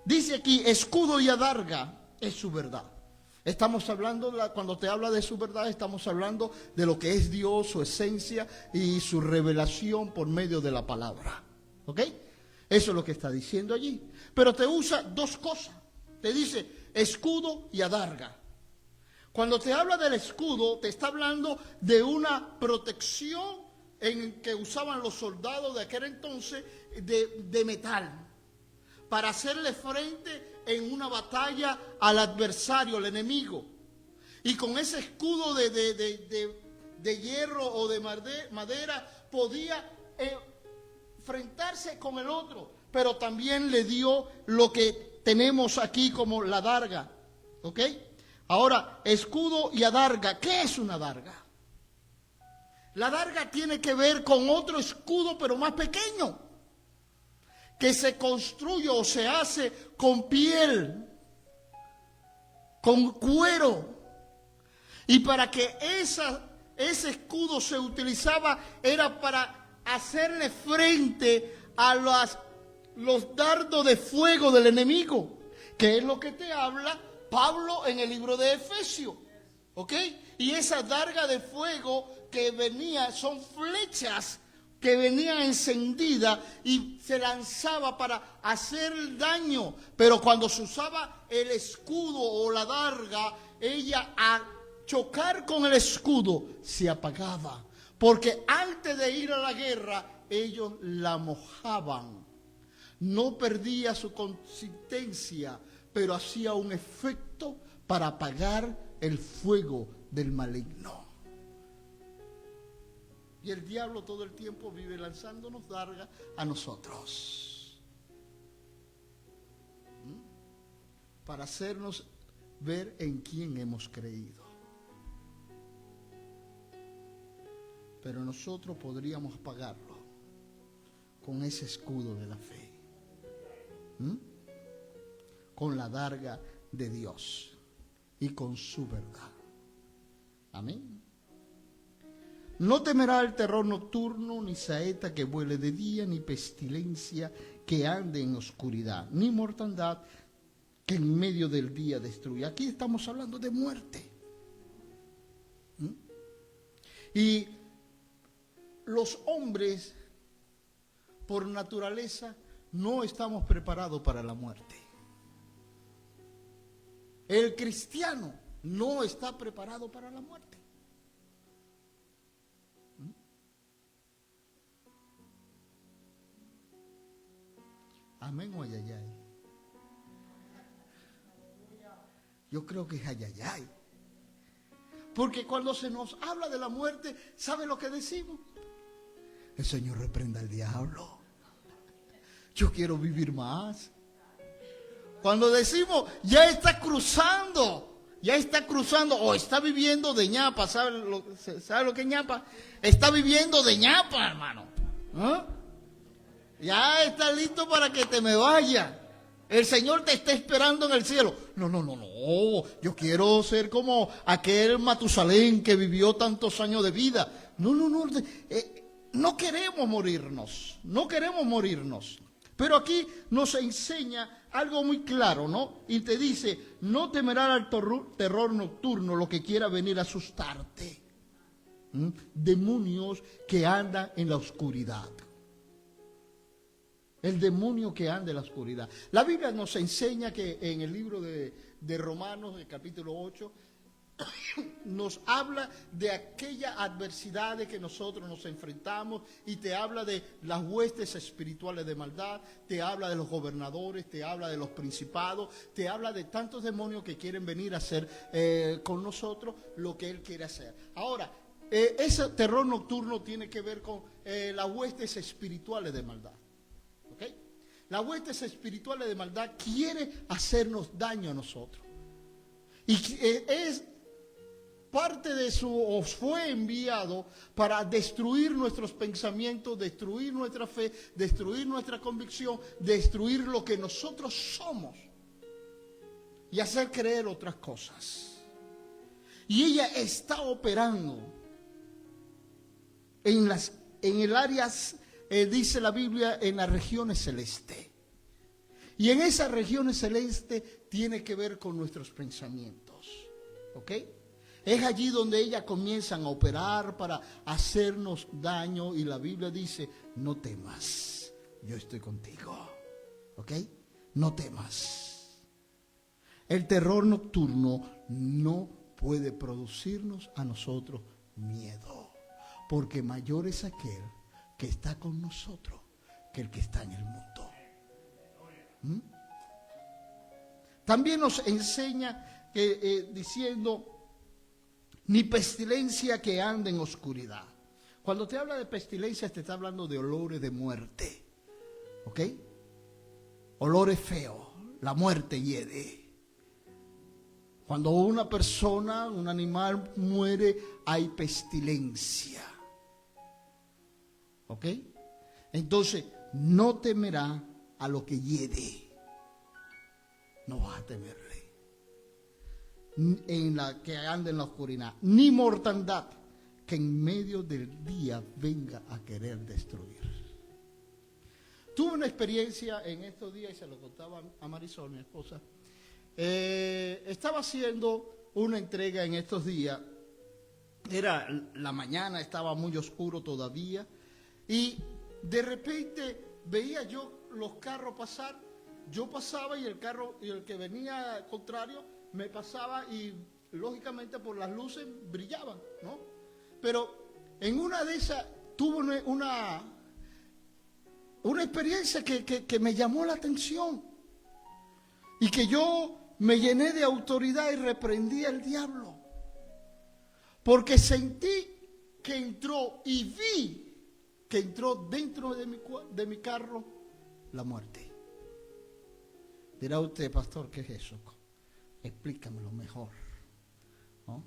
Dice aquí, escudo y adarga es su verdad. Estamos hablando, cuando te habla de su verdad, estamos hablando de lo que es Dios, su esencia y su revelación por medio de la palabra. ¿Ok? Eso es lo que está diciendo allí. Pero te usa dos cosas. Te dice escudo y adarga. Cuando te habla del escudo, te está hablando de una protección en que usaban los soldados de aquel entonces de metal, para hacerle frente en una batalla al adversario, al enemigo. Y con ese escudo de hierro o de madera podía enfrentarse con el otro, pero también le dio lo que tenemos aquí como la adarga. ¿Ok? Ahora, escudo y adarga. ¿Qué es una adarga? La adarga tiene que ver con otro escudo, pero más pequeño, que se construye o se hace con piel, con cuero. Y para que ese escudo se utilizaba era para hacerle frente a los dardos de fuego del enemigo, que es lo que te habla Pablo en el libro de Efesios. ¿Ok? Y esa adarga de fuego que venía, son flechas que venían encendidas y se lanzaba para hacer daño. Pero cuando se usaba el escudo o la adarga, ella a chocar con el escudo se apagaba. Porque antes de ir a la guerra, ellos la mojaban. No perdía su consistencia, pero hacía un efecto para apagar el fuego del maligno. Y el diablo todo el tiempo vive lanzándonos darga a nosotros, para hacernos ver en quién hemos creído. Pero nosotros podríamos apagarlo con ese escudo de la fe, con la adarga de Dios y con su verdad. Amén. No temerá el terror nocturno, ni saeta que vuele de día, ni pestilencia que ande en oscuridad, ni mortandad que en medio del día destruya. Aquí estamos hablando de muerte. Y los hombres, por naturaleza, no estamos preparados para la muerte. El cristiano no está preparado para la muerte. Amén o ayayay. Yo creo que es ayayay. Porque cuando se nos habla de la muerte, ¿sabe lo que decimos? El Señor reprenda al diablo. Yo quiero vivir más. Cuando decimos, ya está cruzando o está viviendo de ñapa. ¿Sabe lo que es ñapa? Está viviendo de ñapa, hermano. ¿Ah? Ya está listo para que te me vaya. El Señor te está esperando en el cielo. No. Yo quiero ser como aquel Matusalén que vivió tantos años de vida. No queremos morirnos. No queremos morirnos. Pero aquí nos enseña algo muy claro, ¿no? Y te dice, no temerás al terror nocturno, lo que quiera venir a asustarte. Demonios que andan en la oscuridad. El demonio que anda en la oscuridad. La Biblia nos enseña que en el libro de Romanos, el capítulo 8, nos habla de aquellas adversidades que nosotros nos enfrentamos y te habla de las huestes espirituales de maldad, te habla de los gobernadores, te habla de los principados, te habla de tantos demonios que quieren venir a hacer con nosotros lo que Él quiere hacer. Ahora, ese terror nocturno tiene que ver con las huestes espirituales de maldad. ¿Okay? Las huestes espirituales de maldad quiere hacernos daño a nosotros. Y es parte de fue enviado para destruir nuestros pensamientos, destruir nuestra fe, destruir nuestra convicción, destruir lo que nosotros somos y hacer creer otras cosas. Y ella está operando en el área, dice la Biblia, en las regiones celestes. Y en esas regiones celestes tiene que ver con nuestros pensamientos. ¿Ok? Es allí donde ellas comienzan a operar para hacernos daño. Y la Biblia dice, no temas, yo estoy contigo. ¿Ok? No temas. El terror nocturno no puede producirnos a nosotros miedo, porque mayor es aquel que está con nosotros que el que está en el mundo. ¿Mm? También nos enseña diciendo, ni pestilencia que ande en oscuridad. Cuando te habla de pestilencia, te está hablando de olores de muerte. ¿Ok? Olores feos, la muerte hiede. Cuando una persona, un animal muere, hay pestilencia. ¿Ok? Entonces, no temerá a lo que hiede. No vas a temerle. En la que anda en la oscuridad, ni mortandad que en medio del día venga a querer destruir. Tuve una experiencia en estos días y se lo contaba a Marisol, mi esposa. Estaba haciendo una entrega en estos días. Era la mañana, estaba muy oscuro todavía. Y de repente veía yo los carros pasar. Yo pasaba y el carro, y el que venía contrario, me pasaba y lógicamente por las luces brillaban, ¿no? Pero en una de esas tuve una experiencia que me llamó la atención y que yo me llené de autoridad y reprendí al diablo, porque sentí que entró y vi que entró dentro de mi carro la muerte. Dirá usted, pastor, ¿qué es eso? Explícamelo mejor, ¿no?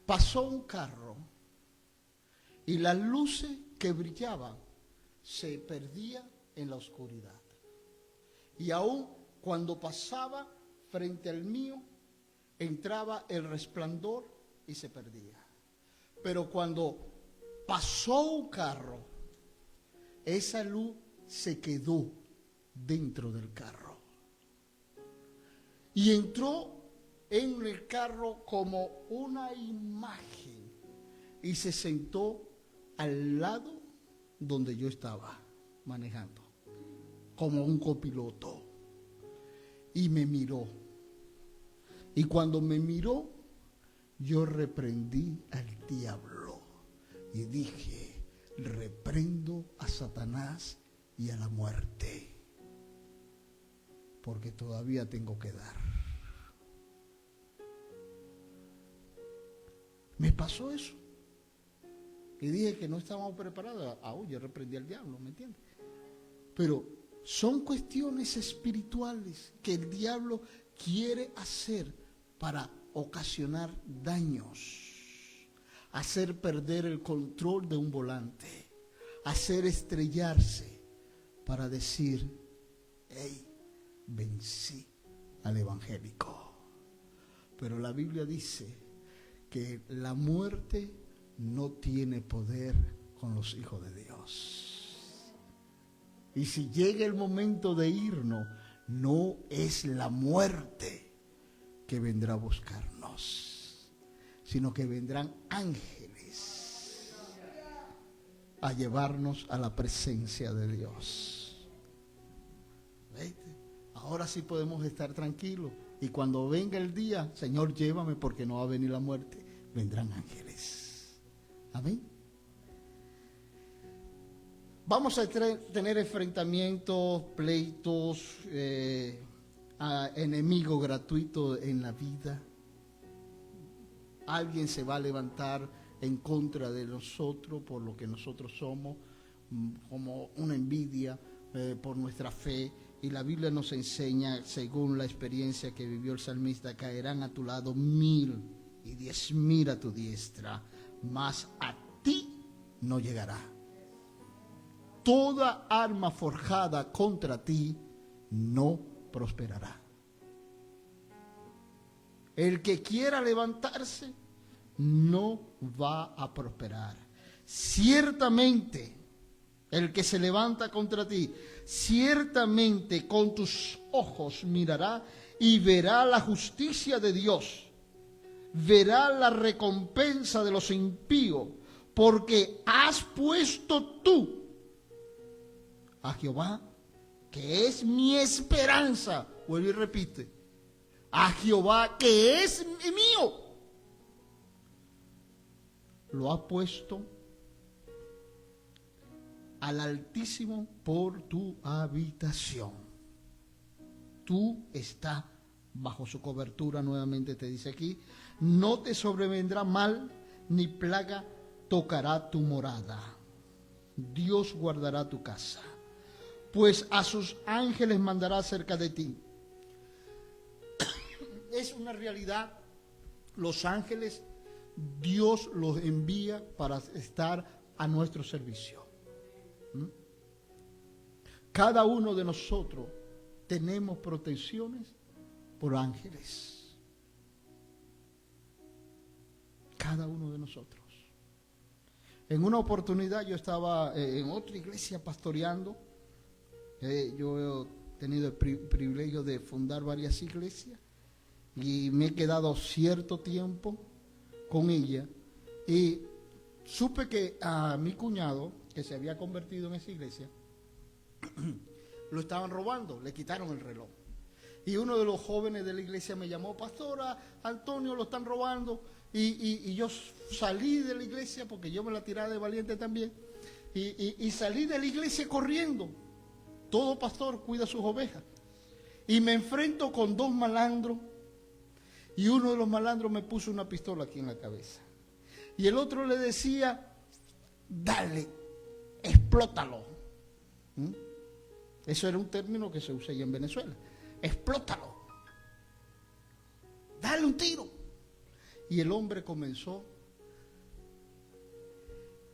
Pasó un carro y las luces que brillaban se perdían en la oscuridad. Y aún cuando pasaba frente al mío, entraba el resplandor y se perdía. Pero cuando pasó un carro, esa luz se quedó dentro del carro. Y entró en el carro como una imagen y se sentó al lado donde yo estaba manejando, como un copiloto. Y me miró. Y cuando me miró, yo reprendí al diablo y dije, reprendo a Satanás y a la muerte, porque todavía tengo que dar. Me pasó eso. Y dije que no estábamos preparados. Aún yo reprendí al diablo, ¿me entiendes? Pero son cuestiones espirituales que el diablo quiere hacer para ocasionar daños, hacer perder el control de un volante, hacer estrellarse, para decir, hey, vencí al evangélico. Pero la Biblia dice que la muerte no tiene poder con los hijos de Dios. Y si llega el momento de irnos, no es la muerte que vendrá a buscarnos, sino que vendrán ángeles a llevarnos a la presencia de Dios. ¿Veiste? Ahora sí podemos estar tranquilos. Y cuando venga el día, Señor, llévame porque no va a venir la muerte. Vendrán ángeles. Amén. Vamos a tener enfrentamientos, pleitos, enemigos gratuitos en la vida. Alguien se va a levantar en contra de nosotros por lo que nosotros somos, como una envidia por nuestra fe. Y la Biblia nos enseña, según la experiencia que vivió el salmista, caerán a tu lado 1000 y 10,000 a tu diestra, mas a ti no llegará. Toda arma forjada contra ti no prosperará. El que quiera levantarse no va a prosperar. Ciertamente, el que se levanta contra ti, ciertamente con tus ojos mirará y verá la justicia de Dios. Verá la recompensa de los impíos, porque has puesto tú a Jehová, que es mi esperanza. Vuelve y repite. A Jehová, que es mío. Lo ha puesto al Altísimo por tu habitación. Tú estás bajo su cobertura, nuevamente te dice aquí. No te sobrevendrá mal, ni plaga tocará tu morada. Dios guardará tu casa, pues a sus ángeles mandará cerca de ti. Es una realidad, los ángeles, Dios los envía para estar a nuestro servicio. Cada uno de nosotros tenemos protecciones por ángeles. Cada uno de nosotros. En una oportunidad yo estaba en otra iglesia pastoreando. Yo he tenido el privilegio de fundar varias iglesias y me he quedado cierto tiempo con ella. Y supe que a mi cuñado, que se había convertido en esa iglesia, lo estaban robando, le quitaron el reloj. Y uno de los jóvenes de la iglesia me llamó: pastora, Antonio, lo están robando. Y yo salí de la iglesia, porque yo me la tiraba de valiente también, y salí de la iglesia corriendo. Todo pastor cuida sus ovejas. Y me enfrento con dos malandros, y uno de los malandros me puso una pistola aquí en la cabeza. Y el otro le decía: dale, explótalo. Eso era un término que se usa allá en Venezuela. Explótalo. Dale un tiro. Y el hombre comenzó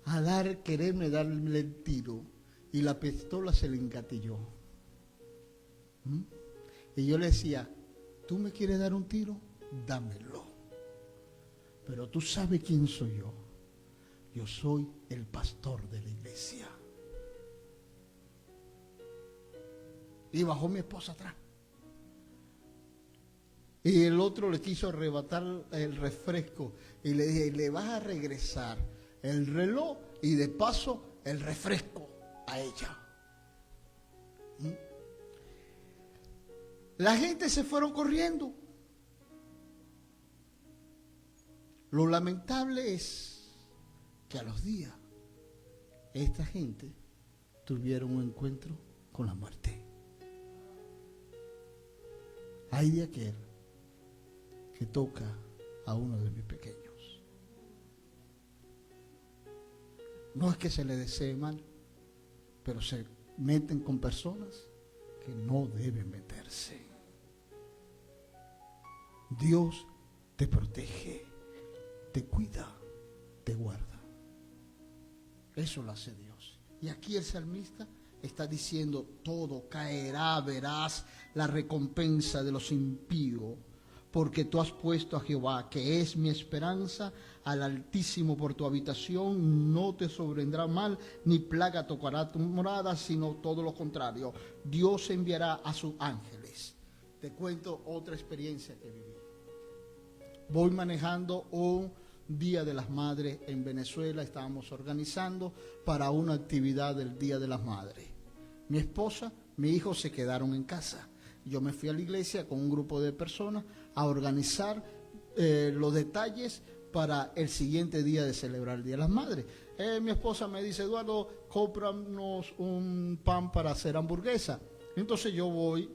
a quererme darle el tiro, y la pistola se le engatilló. Y yo le decía: ¿tú me quieres dar un tiro? Dámelo. Pero tú sabes quién soy yo. Yo soy el pastor de la iglesia. Y bajó mi esposa atrás. Y el otro le quiso arrebatar el refresco. Y le dije: le vas a regresar el reloj y de paso el refresco a ella. La gente se fueron corriendo. Lo lamentable es que a los días esta gente tuvieron un encuentro con la muerte. Hay de aquel que toca a uno de mis pequeños. No es que se le desee mal, pero se meten con personas que no deben meterse. Dios te protege, te cuida, te guarda. Eso lo hace Dios. Y aquí el salmista está diciendo: todo caerá, verás la recompensa de los impíos, porque tú has puesto a Jehová, que es mi esperanza, al Altísimo por tu habitación. No te sobrevendrá mal, ni plaga tocará tu morada, sino todo lo contrario. Dios enviará a sus ángeles. Te cuento otra experiencia que viví. Voy manejando un Día de las Madres en Venezuela. Estábamos organizando para una actividad del Día de las Madres. Mi esposa, mi hijo se quedaron en casa. Yo me fui a la iglesia con un grupo de personas a organizar los detalles para el siguiente día de celebrar el Día de las Madres. Mi esposa me dice: Eduardo, cómpranos un pan para hacer hamburguesa. Entonces yo voy,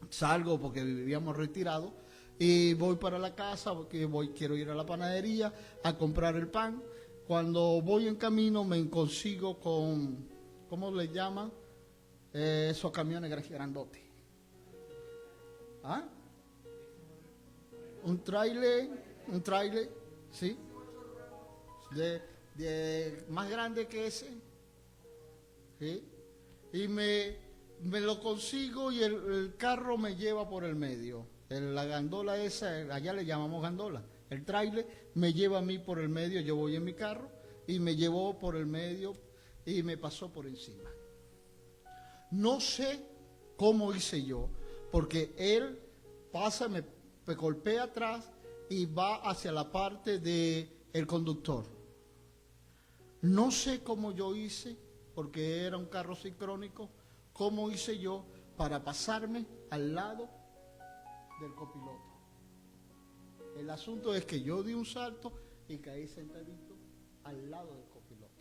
salgo porque vivíamos retirados, y voy para la casa porque quiero ir a la panadería a comprar el pan. Cuando voy en camino me consigo con, ¿cómo le llaman? Esos camiones grandotes. ¿Ah? Un trailer, ¿sí? De más grande que ese, ¿sí? Y me lo consigo, y el carro me lleva por el medio. La gandola esa, allá le llamamos gandola. El trailer me lleva a mí por el medio, yo voy en mi carro, y me llevó por el medio y me pasó por encima. No sé cómo hice yo, porque él pasa, me golpea atrás y va hacia la parte del conductor. No sé cómo yo hice, porque era un carro sincrónico, ¿cómo hice yo para pasarme al lado del copiloto? El asunto es que yo di un salto y caí sentadito al lado del copiloto.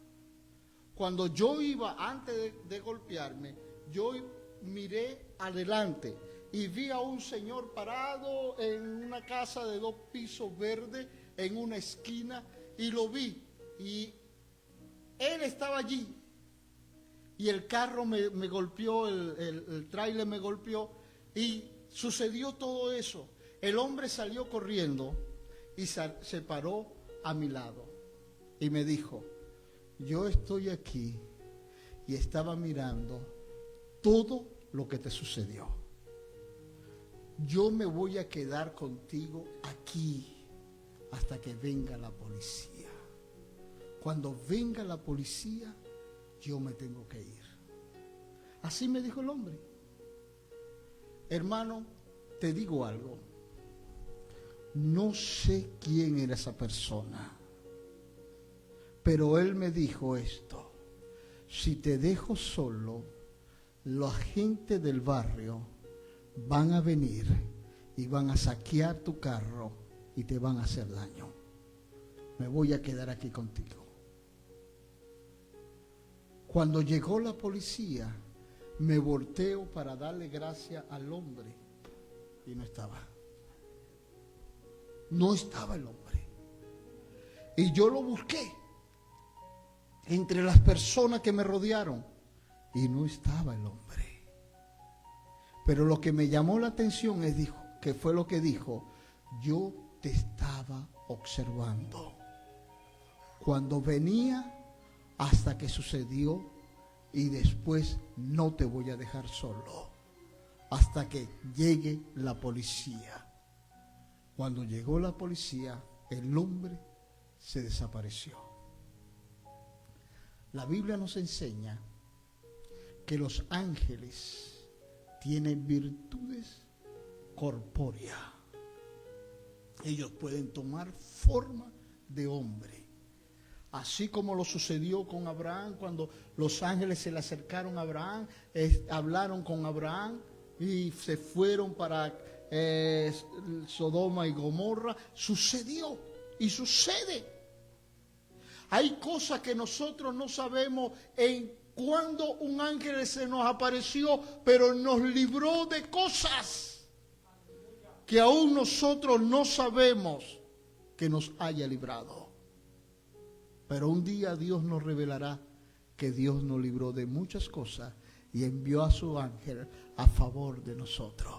Cuando yo iba, antes de golpearme, yo miré adelante y vi a un señor parado en una casa de 2 pisos verde en una esquina, y lo vi, y él estaba allí, y el carro me golpeó, el tráiler me golpeó, y sucedió todo eso. El hombre salió corriendo y se paró a mi lado y me dijo: yo estoy aquí y estaba mirando todo lo que te sucedió. Yo me voy a quedar contigo aquí hasta que venga la policía. Cuando venga la policía, yo me tengo que ir. Así me dijo el hombre. Hermano, te digo algo. No sé quién era esa persona, pero él me dijo esto: si te dejo solo, la gente del barrio van a venir y van a saquear tu carro y te van a hacer daño. Me voy a quedar aquí contigo. Cuando llegó la policía, me volteo para darle gracias al hombre y no estaba. No estaba el hombre. Y yo lo busqué entre las personas que me rodearon y no estaba el hombre. Pero lo que me llamó la atención es, que fue lo que dijo: yo te estaba observando cuando venía hasta que sucedió, y después no te voy a dejar solo hasta que llegue la policía. Cuando llegó la policía, el hombre se desapareció. La Biblia nos enseña que los ángeles tienen virtudes corpóreas. Ellos pueden tomar forma de hombre. Así como lo sucedió con Abraham, cuando los ángeles se le acercaron a Abraham, hablaron con Abraham y se fueron para Sodoma y Gomorra. Sucedió y sucede. Hay cosas que nosotros no sabemos en cuándo un ángel se nos apareció, pero nos libró de cosas que aún nosotros no sabemos que nos haya librado. Pero un día Dios nos revelará que Dios nos libró de muchas cosas y envió a su ángel a favor de nosotros.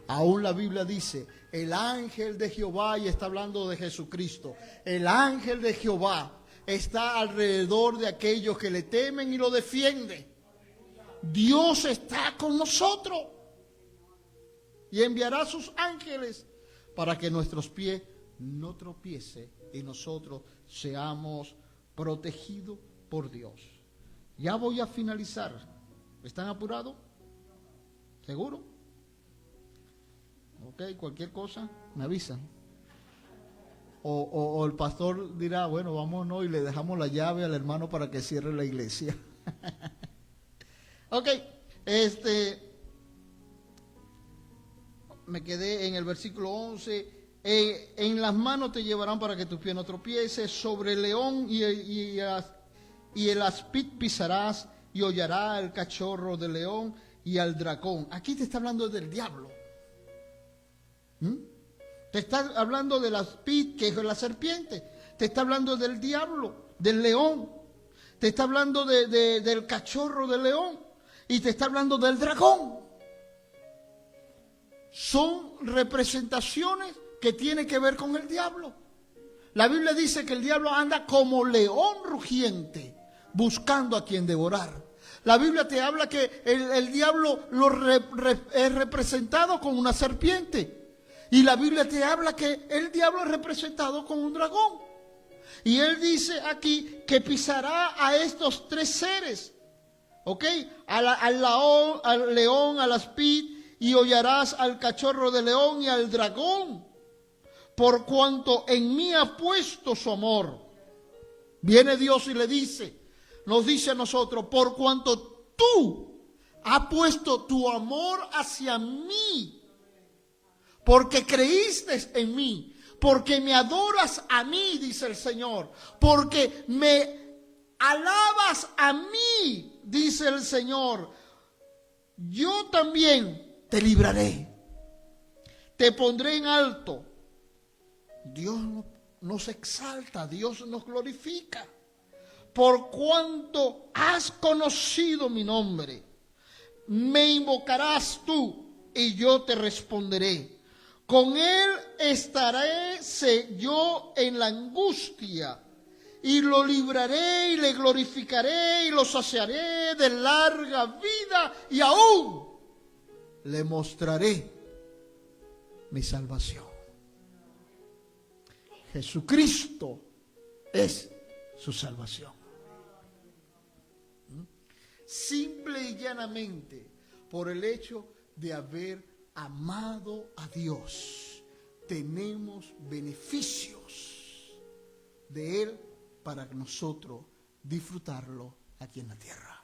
Aún la Biblia dice: el ángel de Jehová, y está hablando de Jesucristo, el ángel de Jehová está alrededor de aquellos que le temen y lo defienden. Dios está con nosotros y enviará sus ángeles para que nuestros pies no tropiece y nosotros seamos protegidos por Dios. Ya voy a finalizar. ¿Están apurados? ¿Seguro? Ok, cualquier cosa me avisan. O el pastor dirá: bueno, vámonos y le dejamos la llave al hermano para que cierre la iglesia. Ok, me quedé en el versículo 11. En las manos te llevarán para que tus pies no tropieces, sobre el león y el aspid pisarás, y hollará el cachorro del león y al dragón. Aquí te está hablando del diablo. Te está hablando del aspid, que es la serpiente. Te está hablando del diablo, del león. Te está hablando del cachorro del león. Y te está hablando del dragón. Son representaciones que tienen que ver con el diablo. La Biblia dice que el diablo anda como león rugiente, buscando a quien devorar. La Biblia te habla que el diablo es representado con una serpiente. Y la Biblia te habla que el diablo es representado con un dragón. Y él dice aquí que pisará a estos 3 seres. ¿Ok? Al león, al aspid, y hollarás al cachorro de león y al dragón. Por cuanto en mí ha puesto su amor. Viene Dios y le dice: nos dice a nosotros, por cuanto tú has puesto tu amor hacia mí, porque creíste en mí, porque me adoras a mí, dice el Señor, porque me alabas a mí, dice el Señor, yo también te libraré, te pondré en alto. Dios nos exalta, Dios nos glorifica. Por cuanto has conocido mi nombre, me invocarás tú y yo te responderé. Con él estaré yo en la angustia y lo libraré y le glorificaré y lo saciaré de larga vida y aún le mostraré mi salvación. Jesucristo es su salvación. Simple y llanamente por el hecho de haber amado a Dios, tenemos beneficios de Él para nosotros disfrutarlo aquí en la tierra.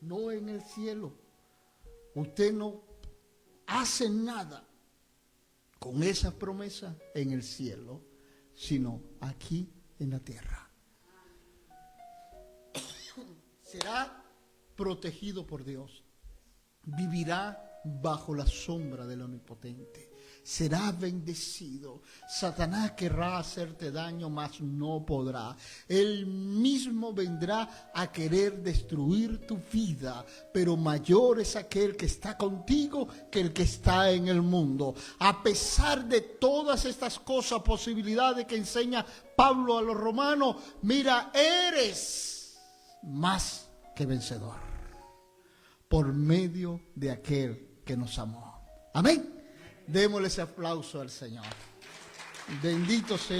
No en el cielo. Usted no hace nada con esas promesas en el cielo, sino aquí en la tierra. Será protegido por Dios, vivirá bajo la sombra del Omnipotente, será bendecido. Satanás querrá hacerte daño, mas no podrá. Él mismo vendrá a querer destruir tu vida, pero mayor es aquel que está contigo que el que está en el mundo. A pesar de todas estas cosas, posibilidades que enseña Pablo a los romanos, mira, eres más que vencedor por medio de aquel que nos amó. Amén. Démosle ese aplauso al Señor. Bendito sea.